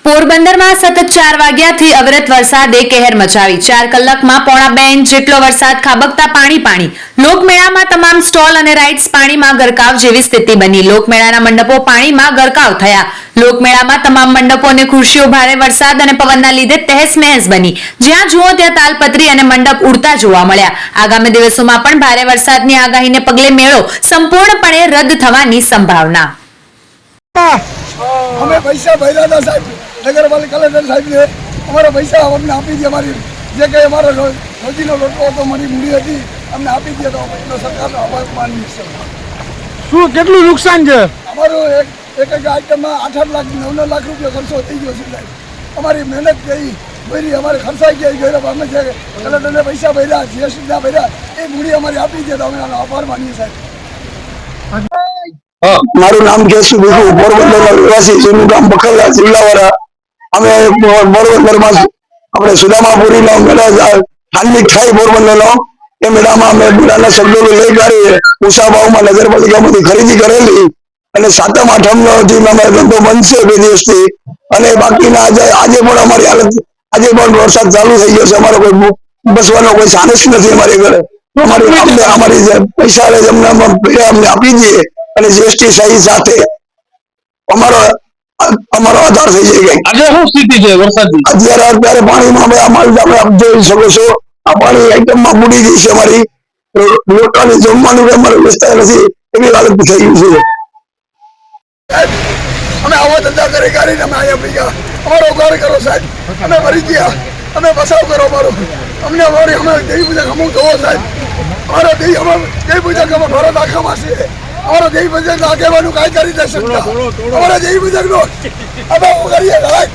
પોરબંદરમાં સતત 4 વાગ્યાથી અવિરત વરસાદે કહેર મચાવી 4 કલાકમાં પોણા 2 ઇંચ જેટલો વરસાદ ખાબકતા પાણી લોકમેળામાં તમામ સ્ટોલ અને રાઇડ્સ પાણીમાં ગરકાવ જેવી સ્થિતિ બની। લોકમેળાના મંડપો પાણીમાં ગરકાવ થયા। લોકમેળામાં તમામ મંડપો અને ખુરશીઓ ભારે વરસાદ અને પવનના લીધે તહેસ-નહેસ બની। જ્યાં જુઓ ત્યાં તાલપત્રી અને મંડપ ઉડતા જોવા મળ્યા। આગામી દિવસોમાં પણ ભારે વરસાદની આગાહીને પગલે મેળો સંપૂર્ણપણે રદ થવાની સંભાવના। અમે પૈસા ભર્યા હતા સાહેબ, નગરપાલિકા કલેક્ટર સાહેબ ને અમારા પૈસા અમને આપી દે। અમારી જે કંઈ અમારો રોજીનો રોટલો હતો, મારી મૂડી હતી, અમને આપી દે તો સરકારનો આભાર માનીએ છીએ। શું કેટલું નુકસાન છે? અમારું એક આઈટમમાં 8-8 લાખ 9-9 લાખ રૂપિયા ખર્ચો થઈ ગયો છે સાહેબ। અમારી મહેનત ગઈ ભરી, અમારે ખર્ચાઈ ગઈ અમે જે કલેક્ટરને પૈસા ભર્યા, જીએસટીના ભર્યા, એ મૂડી અમારી આપી દે તો અમે આભાર માનીએ સાહેબ। મારું નામ કેશુ ભીખુ, પોરબંદર નિવાસી, જૂનું ગામ બખરલા, જિલ્લાવાળા। અમે પોરબંદરમાં આપણે સુદામાપુરીનો મેળો ધાર્મિક થાય પોરબંદરનો, એ મેળામાં અમે મેળાના શબ્દો લઈ કાઢી ઊંચા ભાવમાં નગરપાલિકામાંથી ખરીદી કરેલી અને 7મ 8મનો જે અમારો ધંધો બંધ છે 2 દિવસથી, અને બાકીના આજે પણ અમારી હાલત, આજે પણ વરસાદ ચાલુ થઈ ગયો છે। અમારો કોઈ બસવાનો કોઈ ચાન્સ નથી અમારી ઘરે। અમારી જે પૈસા અમને આપી દઈએ અને જીએસટી સહી સાથે અમારો આધાર થઈ જાય। આજે શું સ્થિતિ છે વરસાદની? અત્યારે પાણીમાં અમે જોઈ શકો છો, આ પાણી આઈટમમાં બુડી ગઈ છે। અમારી રોટલાની જમવાનું અમારે વ્યવસ્થા નથી, એવી હાલત થઈ ગઈ છે। અમે આવા ધંધા કરીને અમે અહીંયા પડી ગયા, અમારો ઉગાર કરો સાહેબ, અમે મરી ગયા, અમે બસાવ કરો અમારો, અમને અમે દેવી પૂજક અમુક જોવો સાહેબ। અમારો દેવી પૂજક અમે ભારત આખામાં છે। અમારો દેવી પૂજક આગેવાનું કાંઈ કરી દે શકતા, અમારા દેવી પૂજક નો અમે શું કરીએ સાહેબ?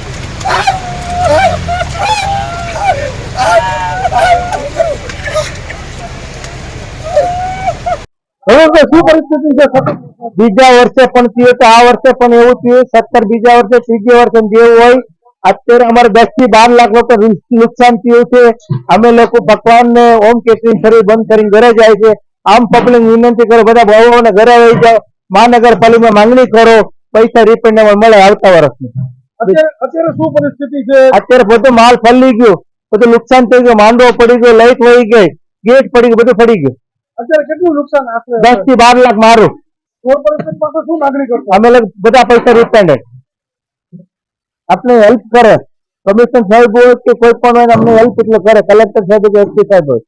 શું પરિસ્થિતિ છે? બીજા વર્ષે પણ થયું તો આ વર્ષે પણ એવું થયું, 17 બીજા વર્ષે, ત્રીજે વર્ષે જેવું હોય। અત્યારે અમારે 10 થી 12 લાખ રૂપિયા નુકસાન થયું છે। અમે લોકો ભગવાન ને હોમ કેટરિંગ સર્વિસ બંધ કરીને ઘરે જાય છે। આમ પબ્લિક વિનંતી કરો, બધા ભાઈઓને ઘરે આવી જાઓ, મહાનગરપાલિકામાં માંગણી કરો, પૈસા રિફંડ મળે આવતા વર્ષની। અત્યારે શું પરિસ્થિતિ છે? અત્યારે બધું માલ ફરી ગયો, બધું નુકસાન થઈ ગયું, માંડવો પડી ગયો, લાઈટ વહી ગઈ, ગેટ પડી ગયું, બધું પડી ગયું। અત્યારે કેટલું નુકસાન આપે? 10 થી 12 લાખ મારું। કોર્પોરેશન પાસે શું માંગણી કરશો? અમે લોકો બધા પૈસા રિફંડ આપણે હેલ્પ કરે, કમિશનર સાહેબ હોય કે કોઈ પણ હોય અમને હેલ્પ એટલે કરે, કલેક્ટર સાહેબ કે એસપી સાહેબ હોય।